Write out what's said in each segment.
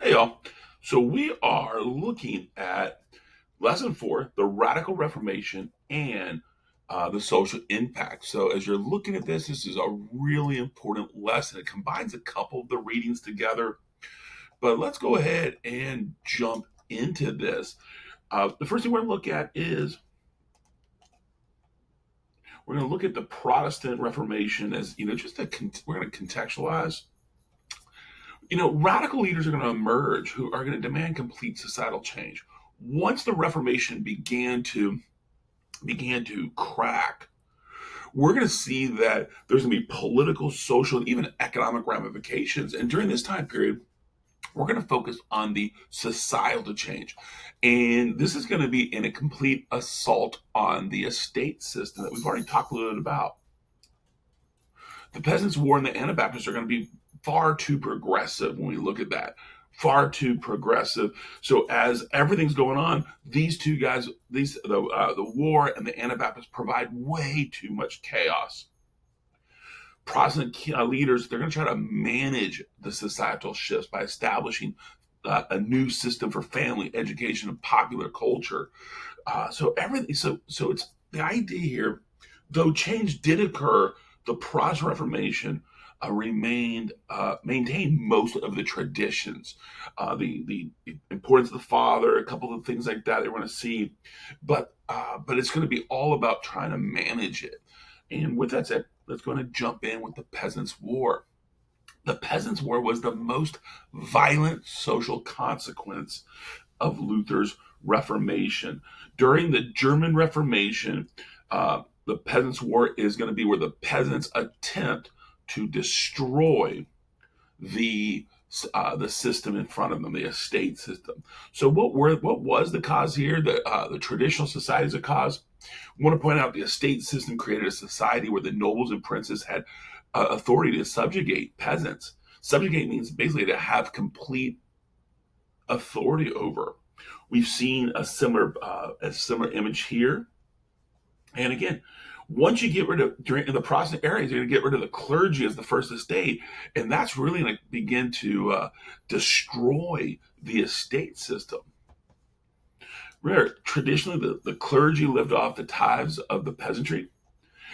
Hey, y'all. So we are looking at lesson 4, the radical Reformation and the social impact. So as you're looking at this is a really important lesson. It combines a couple of the readings together. But let's go ahead and jump into this. The first thing we're going to look at is we're going to look at the Protestant Reformation as, we're going to contextualize. Radical leaders are going to emerge who are going to demand complete societal change. Once the Reformation began to crack, we're going to see that there's going to be political, social, and even economic ramifications. And during this time period, we're going to focus on the societal change. And this is going to be in a complete assault on the estate system that we've already talked a little bit about. The Peasants' War and the Anabaptists are going to be far too progressive when we look at that. Far too progressive. So as everything's going on, these two guys, the war and the Anabaptists provide way too much chaos. Protestant leaders, they're going to try to manage the societal shifts by establishing a new system for family education and popular culture. So everything. So it's the idea here. Though change did occur, the Protestant Reformation maintained most of the traditions, the importance of the Father, a couple of things like that they want to see, but it's going to be all about trying to manage it. And with that said, let's go ahead and jump in with the Peasants' War. The Peasants' War was the most violent social consequence of Luther's Reformation. During the German Reformation, the Peasants' War is going to be where the peasants attempt to destroy the system in front of them, the estate system. So what was the cause here? The traditional society is a cause. I want to point out the estate system created a society where the nobles and princes had authority to subjugate peasants. Subjugate means basically to have complete authority over. We've seen a similar image here. And again, once you get rid of, in the Protestant areas, you're going to get rid of the clergy as the first estate. And that's really going to begin to destroy the estate system. Remember, traditionally, the clergy lived off the tithes of the peasantry.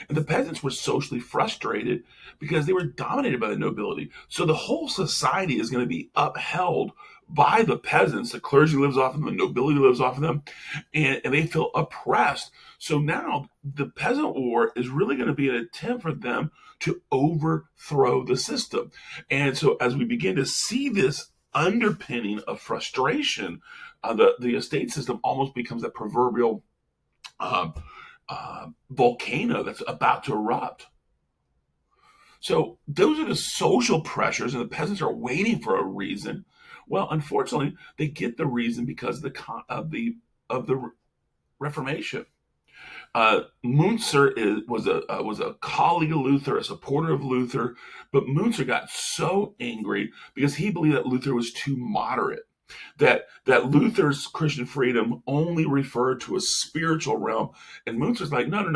And the peasants were socially frustrated because they were dominated by the nobility. So the whole society is going to be upheld by the peasants. The clergy lives off of them, the nobility lives off of them, and they feel oppressed. So now the peasant war is really going to be an attempt for them to overthrow the system. And so as we begin to see this underpinning of frustration, the estate system almost becomes a proverbial volcano that's about to erupt. So those are the social pressures, and the peasants are waiting for a reason. Well, unfortunately, they get the reason because of the Reformation. Munzer was a colleague of Luther, a supporter of Luther, but Munzer got so angry because he believed that Luther was too moderate. That Luther's Christian freedom only referred to a spiritual realm, and Munzer's like, no,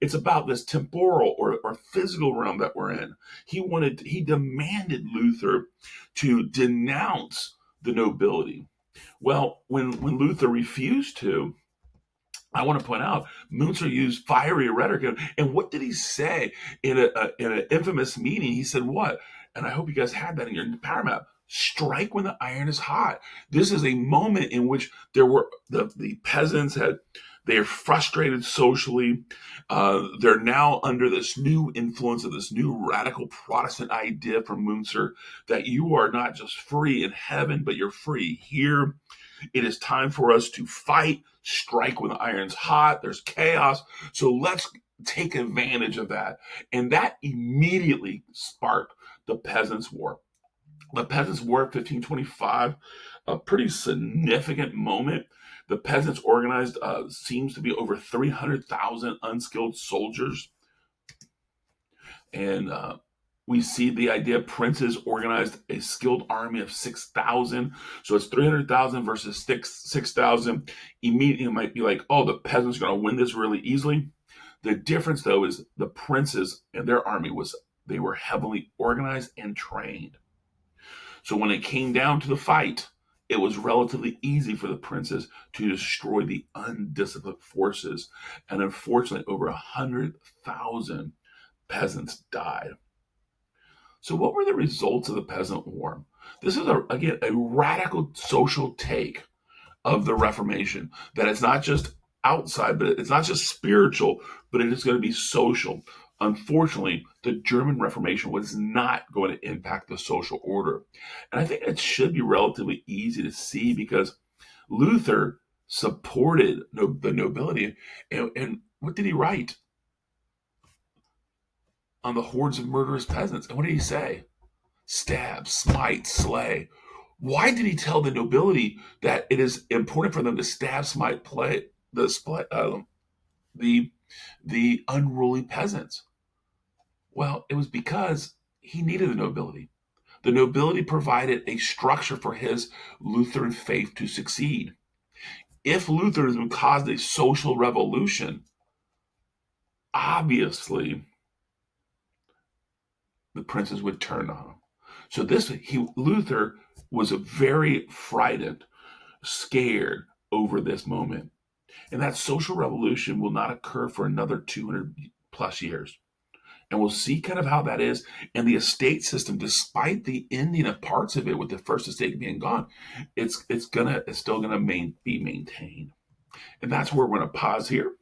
it's about this temporal or physical realm that we're in. He demanded Luther to denounce the nobility. Well, when Luther refused to, I want to point out, Munzer used fiery rhetoric. And what did he say in an infamous meeting? He said, what? And I hope you guys had that in your power map. Strike when the iron is hot. This is a moment in which there were the peasants they're frustrated socially. They're now under this new influence of this new radical Protestant idea from Munzer that you are not just free in heaven, but you're free here. It is time for us to fight, strike when the iron's hot. There's chaos. So let's take advantage of that. And that immediately sparked the Peasants' War. The Peasants' War of 1525, a pretty significant moment. The peasants organized seems to be over 300,000 unskilled soldiers. And we see the idea princes organized a skilled army of 6,000. So it's 300,000 versus 6,000. Immediately, it might be like, oh, the peasants are going to win this really easily. The difference, though, is the princes and their army they were heavily organized and trained. So when it came down to the fight, it was relatively easy for the princes to destroy the undisciplined forces. And unfortunately, over 100,000 peasants died. So, what were the results of the Peasant War? This is, again, a radical social take of the Reformation, that it's not just outside, but it's not just spiritual, but it is going to be social. Unfortunately, the German Reformation was not going to impact the social order. And I think it should be relatively easy to see, because Luther supported the nobility. And what did he write on the hordes of murderous peasants? And what did he say? Stab, smite, slay. Why did he tell the nobility that it is important for them to stab, smite, play the the unruly peasants? Well, it was because he needed the nobility. The nobility provided a structure for his Lutheran faith to succeed. If Lutheranism caused a social revolution, obviously the princes would turn on him. So Luther was very frightened, scared over this moment. And that social revolution will not occur for another 200 plus years. And we'll see kind of how that is. And the estate system, despite the ending of parts of it with the first estate being gone, it's still gonna be maintained. And that's where we're gonna pause here.